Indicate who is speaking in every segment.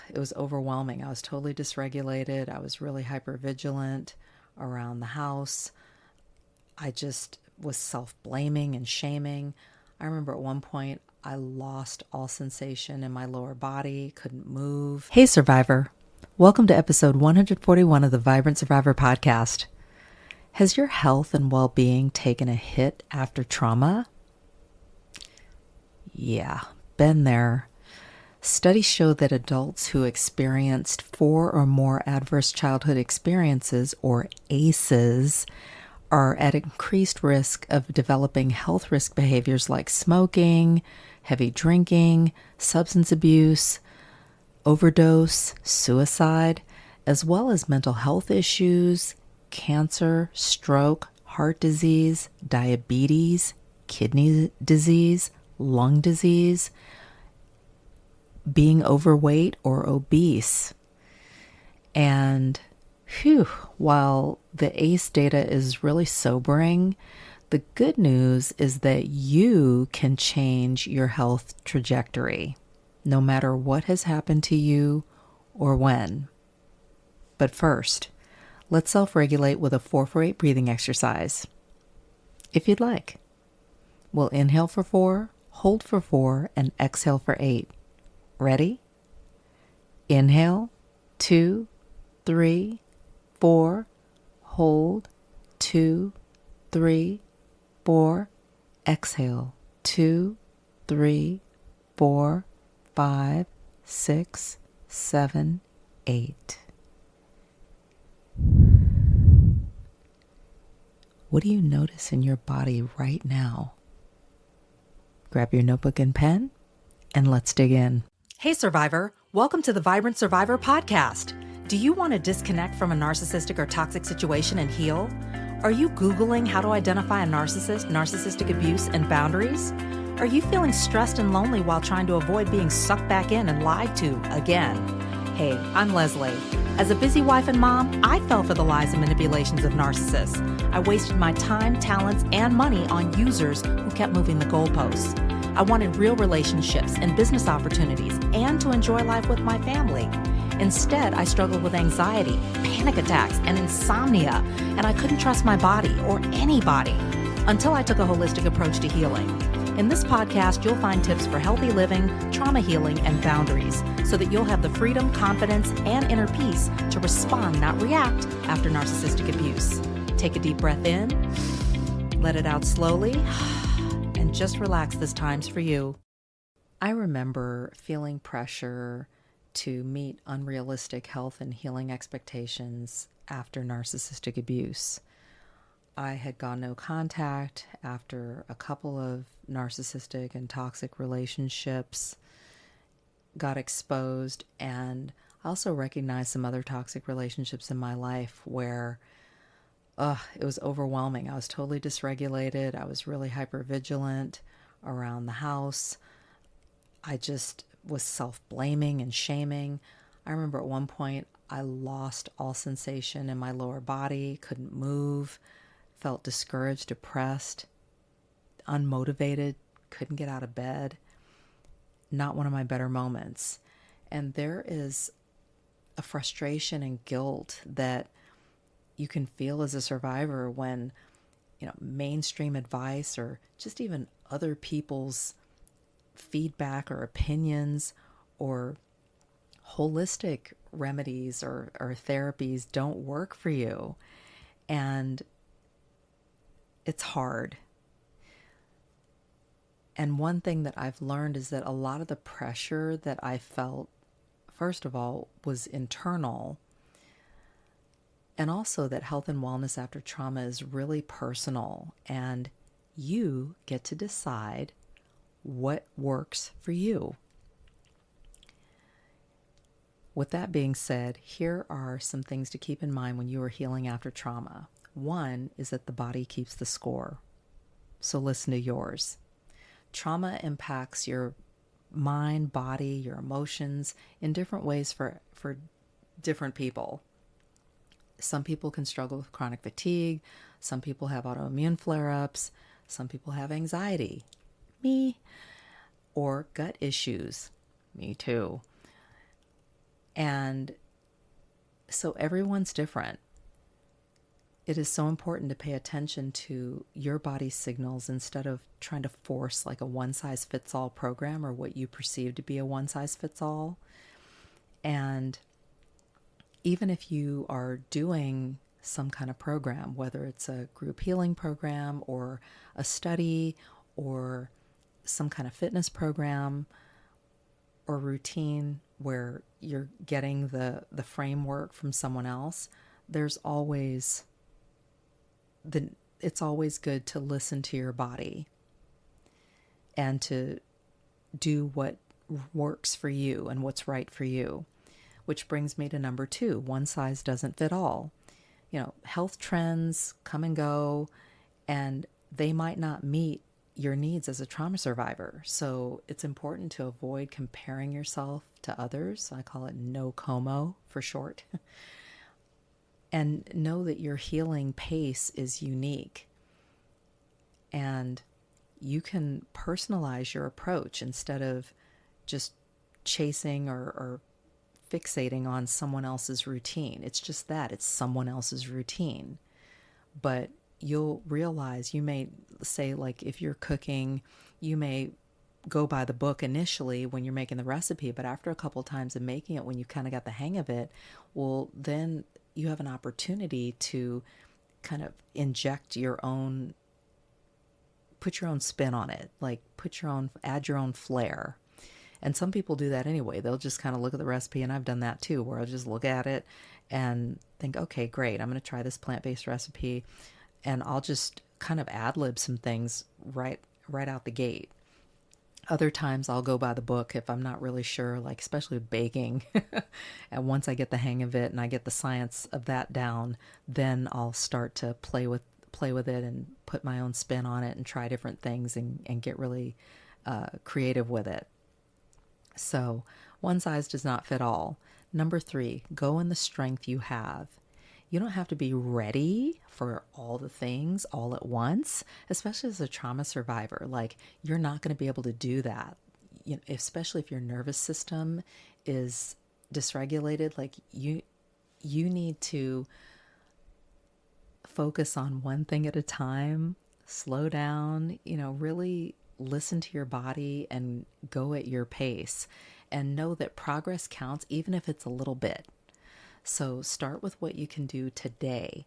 Speaker 1: it was overwhelming. I was totally dysregulated. I was really hypervigilant around the house. I just was self-blaming and shaming. I remember at one point I lost all sensation in my lower body, couldn't move. Hey, Survivor. Welcome to episode 141 of the Vibrant Survivor podcast. Has your health and well-being taken a hit after trauma? Yeah, been there. Studies show that adults who experienced 4 or more adverse childhood experiences, or ACEs, are at increased risk of developing health risk behaviors like smoking, heavy drinking, substance abuse, overdose, suicide, as well as mental health issues, cancer, stroke, heart disease, diabetes, kidney disease, lung disease, being overweight or obese. And while the ACE data is really sobering, the good news is that you can change your health trajectory, no matter what has happened to you or when. But first, let's self-regulate with a 4-for-8 breathing exercise, if you'd like. We'll inhale for 4, hold for 4, and exhale for 8. Ready? Inhale, 2, 3, 4, hold, 2, 3, 4, exhale, 2, 3, 4, 5, 6, 7, 8. What do you notice in your body right now? Grab your notebook and pen, and let's dig in. Hey, Survivor. Welcome to the Vibrant Survivor podcast. Do you want to disconnect from a narcissistic or toxic situation and heal? Are you Googling how to identify a narcissist, narcissistic abuse, and boundaries? Are you feeling stressed and lonely while trying to avoid being sucked back in and lied to again? Hey, I'm Lesley. As a busy wife and mom, I fell for the lies and manipulations of narcissists. I wasted my time, talents, and money on users who kept moving the goalposts. I wanted real relationships and business opportunities and to enjoy life with my family. Instead, I struggled with anxiety, panic attacks, and insomnia, and I couldn't trust my body or anybody until I took a holistic approach to healing. In this podcast, you'll find tips for healthy living, trauma healing, and boundaries so that you'll have the freedom, confidence, and inner peace to respond, not react, after narcissistic abuse. Take a deep breath in, let it out slowly, and just relax. This time's for you. I remember feeling pressure to meet unrealistic health and healing expectations after narcissistic abuse. I had gone no contact after a couple of narcissistic and toxic relationships, got exposed, and I also recognized some other toxic relationships in my life where it was overwhelming. I was totally dysregulated. I was really hypervigilant around the house. I just was self-blaming and shaming. I remember at one point I lost all sensation in my lower body, couldn't move, felt discouraged, depressed, unmotivated, couldn't get out of bed. Not one of my better moments. And there is a frustration and guilt that you can feel as a survivor when, mainstream advice or just even other people's feedback or opinions or holistic remedies or therapies don't work for you. And it's hard. And one thing that I've learned is that a lot of the pressure that I felt, first of all, was internal. And also that health and wellness after trauma is really personal. And you get to decide what works for you. With that being said, here are some things to keep in mind when you are healing after trauma. One is that the body keeps the score. So listen to yours. Trauma impacts your mind, body, your emotions in different ways for different people. Some people can struggle with chronic fatigue. Some people have autoimmune flare-ups. Some people have anxiety. Me. Or gut issues. Me too. And so everyone's different. It is so important to pay attention to your body's signals instead of trying to force like a one-size-fits-all program or what you perceive to be a one-size-fits-all. And even if you are doing some kind of program, whether it's a group healing program or a study or some kind of fitness program or routine where you're getting the framework from someone else, it's always good to listen to your body and to do what works for you and what's right for you. Which brings me to number 2, one size doesn't fit all. Health trends come and go, and they might not meet your needs as a trauma survivor. So it's important to avoid comparing yourself to others. I call it no como for short. And know that your healing pace is unique. And you can personalize your approach instead of just chasing or fixating on someone else's routine. It's just that, it's someone else's routine. But you'll realize, you may say, like if you're cooking, you may go by the book initially when you're making the recipe, but after a couple of times of making it, when you kind of got the hang of it, well, then you have an opportunity to kind of put your own spin on it, like add your own flair. And some people do that anyway. They'll just kind of look at the recipe, and I've done that too, where I'll just look at it and think, okay, great, I'm going to try this plant-based recipe, and I'll just kind of ad-lib some things right out the gate. Other times I'll go by the book if I'm not really sure, like especially with baking. And once I get the hang of it and I get the science of that down, then I'll start to play with it and put my own spin on it and try different things and get really creative with it. So one size does not fit all. Number 3, go in the strength you have. You don't have to be ready for all the things all at once, especially as a trauma survivor. Like, you're not going to be able to do that, especially if your nervous system is dysregulated. Like, you need to focus on one thing at a time, slow down, really listen to your body and go at your pace, and know that progress counts even if it's a little bit. So start with what you can do today,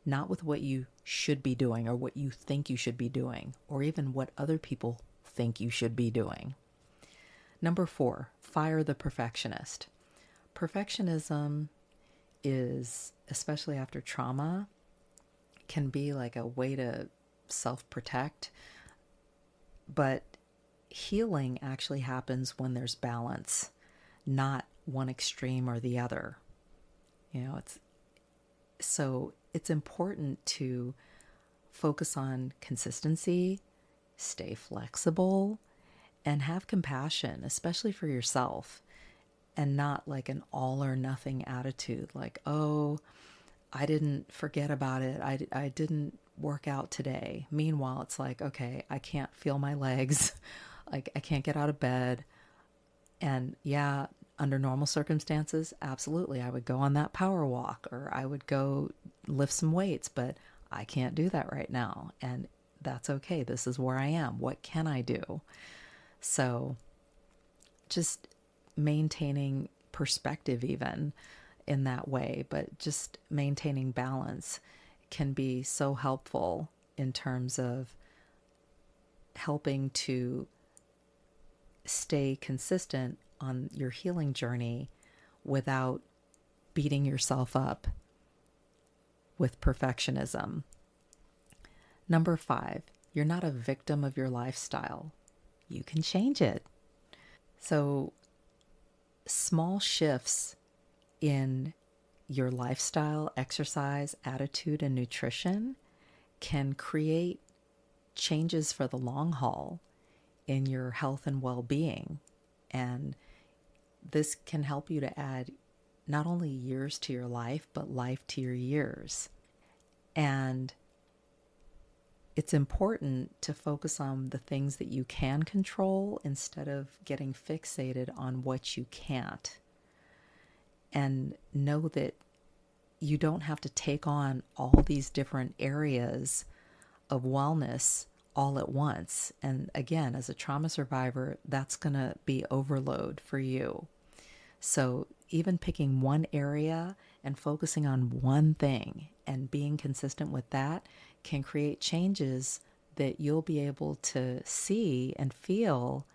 Speaker 1: not with what you should be doing or what you think you should be doing, or even what other people think you should be doing. Number 4, fire the perfectionist. Perfectionism is, especially after trauma, can be like a way to self-protect. But healing actually happens when there's balance, not one extreme or the other. It's important to focus on consistency, stay flexible, and have compassion, especially for yourself, and not like an all or nothing attitude. Like, oh, I didn't forget about it. I didn't work out today. Meanwhile, it's like, okay, I can't feel my legs. Like, I can't get out of bed. And yeah, under normal circumstances, absolutely, I would go on that power walk or I would go lift some weights, but I can't do that right now. And that's okay. This is where I am. What can I do? So just maintaining perspective even in that way, but just maintaining balance can be so helpful in terms of helping to stay consistent on your healing journey without beating yourself up with perfectionism. Number 5, you're not a victim of your lifestyle. You can change it. So small shifts in your lifestyle, exercise, attitude, and nutrition can create changes for the long haul in your health and well-being. And this can help you to add not only years to your life, but life to your years. And it's important to focus on the things that you can control instead of getting fixated on what you can't. and know that you don't have to take on all these different areas of wellness all at once. And again, as a trauma survivor, that's going to be overload for you. So even picking one area and focusing on one thing and being consistent with that can create changes that you'll be able to see and feel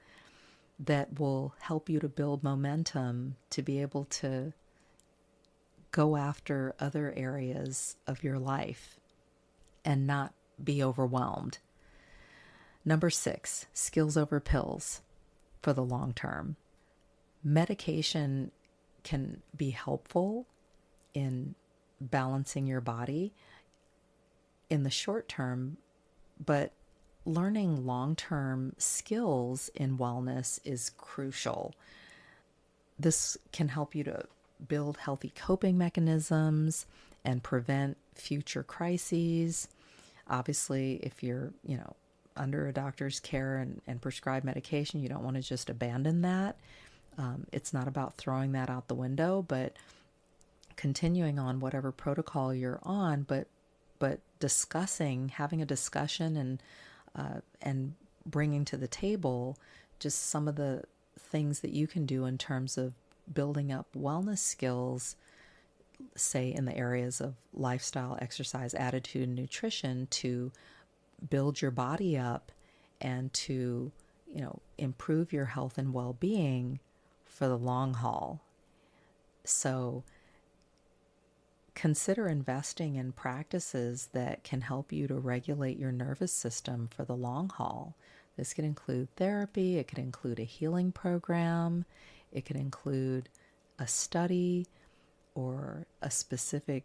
Speaker 1: that will help you to build momentum to be able to go after other areas of your life and not be overwhelmed. Number 6, skills over pills for the long term. Medication can be helpful in balancing your body in the short term, but learning long-term skills in wellness is crucial. This can help you to build healthy coping mechanisms and prevent future crises. Obviously, if you're, under a doctor's care and prescribed medication, you don't want to just abandon that. It's not about throwing that out the window, but continuing on whatever protocol you're on, but discussing, having a discussion and bringing to the table just some of the things that you can do in terms of building up wellness skills, say in the areas of lifestyle, exercise, attitude, and nutrition, to build your body up and to, improve your health and well-being for the long haul. So consider investing in practices that can help you to regulate your nervous system for the long haul. This could include therapy, it could include a healing program, it could include a study or a specific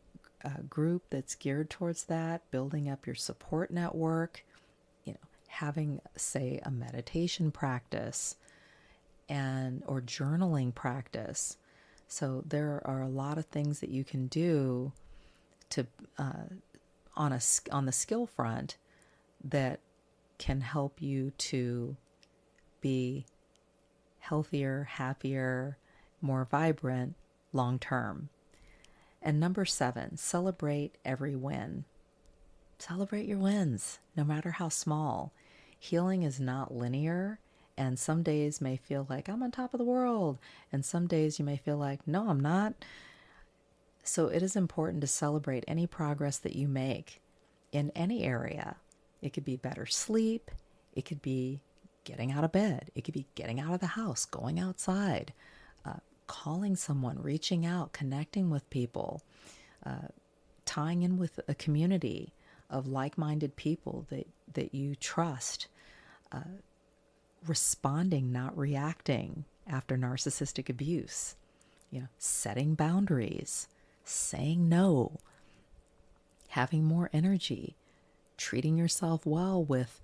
Speaker 1: group that's geared towards that, building up your support network, having, say, a meditation practice or journaling practice. So there are a lot of things that you can do to on the skill front that can help you to be healthier, happier, more vibrant long term. And number 7, celebrate every win. Celebrate your wins, no matter how small. Healing is not linear, and some days may feel like I'm on top of the world, and some days you may feel like, no, I'm not. So it is important to celebrate any progress that you make in any area. It could be better sleep. It could be getting out of bed. It could be getting out of the house, going outside, calling someone, reaching out, connecting with people, tying in with a community of like-minded people that you trust, responding, not reacting after narcissistic abuse, setting boundaries, saying no, having more energy, treating yourself well with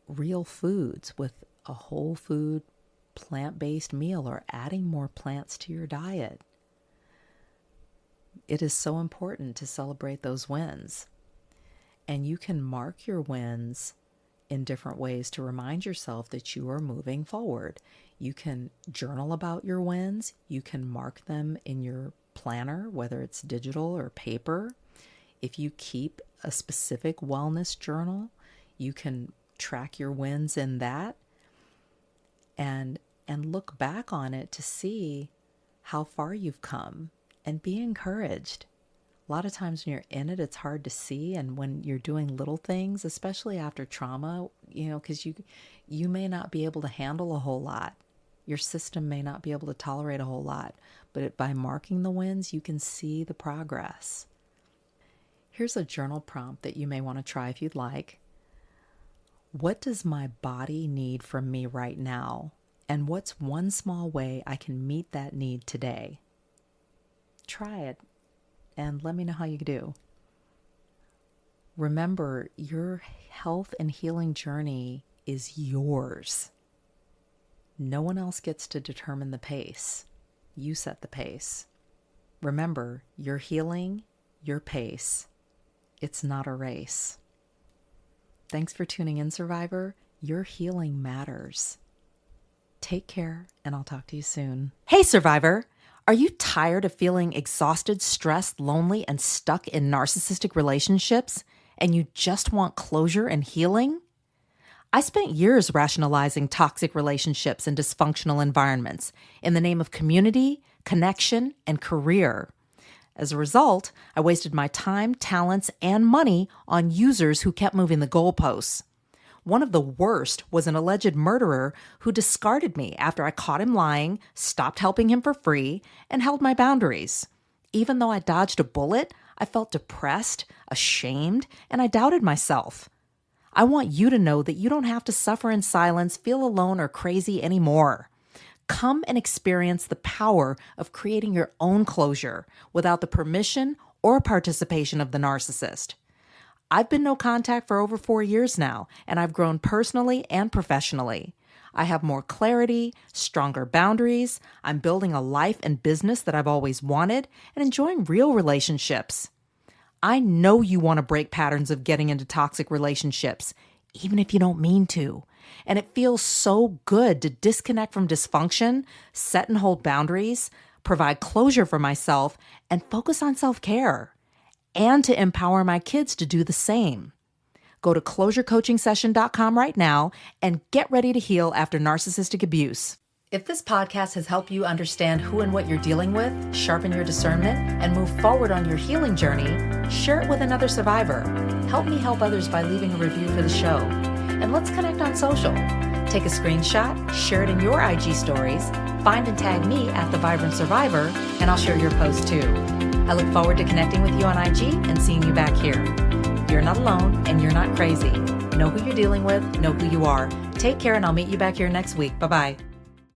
Speaker 1: real foods, with a whole food plant-based meal, or adding more plants to your diet. It is so important to celebrate those wins. And you can mark your wins in different ways to remind yourself that you are moving forward. You can journal about your wins. You can mark them in your planner, whether it's digital or paper. If you keep a specific wellness journal, you can track your wins in that and look back on it to see how far you've come and be encouraged. A lot of times when you're in it, it's hard to see. And when you're doing little things, especially after trauma, because you may not be able to handle a whole lot. Your system may not be able to tolerate a whole lot. But by marking the wins, you can see the progress. Here's a journal prompt that you may want to try if you'd like. What does my body need from me right now? And what's one small way I can meet that need today? Try it and let me know how you do. Remember, your health and healing journey is yours. No one else gets to determine the pace. You set the pace. Remember, your healing, your pace. It's not a race. Thanks for tuning in, Survivor. Your healing matters. Take care, and I'll talk to you soon. Hey, Survivor! Are you tired of feeling exhausted, stressed, lonely, and stuck in narcissistic relationships, and you just want closure and healing? I spent years rationalizing toxic relationships and dysfunctional environments in the name of community, connection, and career. As a result, I wasted my time, talents, and money on users who kept moving the goalposts. One of the worst was an alleged murderer who discarded me after I caught him lying, stopped helping him for free, and held my boundaries. Even though I dodged a bullet, I felt depressed, ashamed, and I doubted myself. I want you to know that you don't have to suffer in silence, feel alone, or crazy anymore. Come and experience the power of creating your own closure without the permission or participation of the narcissist. I've been no contact for over 4 years now, and I've grown personally and professionally. I have more clarity, stronger boundaries. I'm building a life and business that I've always wanted and enjoying real relationships. I know you want to break patterns of getting into toxic relationships, even if you don't mean to. And it feels so good to disconnect from dysfunction, set and hold boundaries, provide closure for myself, and focus on self-care. And to empower my kids to do the same. Go to closurecoachingsession.com right now and get ready to heal after narcissistic abuse. If this podcast has helped you understand who and what you're dealing with, sharpen your discernment, and move forward on your healing journey, share it with another survivor. Help me help others by leaving a review for the show. And let's connect on social. Take a screenshot, share it in your IG stories, find and tag me at The Vibrant Survivor, and I'll share your post too. I look forward to connecting with you on IG and seeing you back here. You're not alone and you're not crazy. Know who you're dealing with, know who you are. Take care and I'll meet you back here next week. Bye-bye.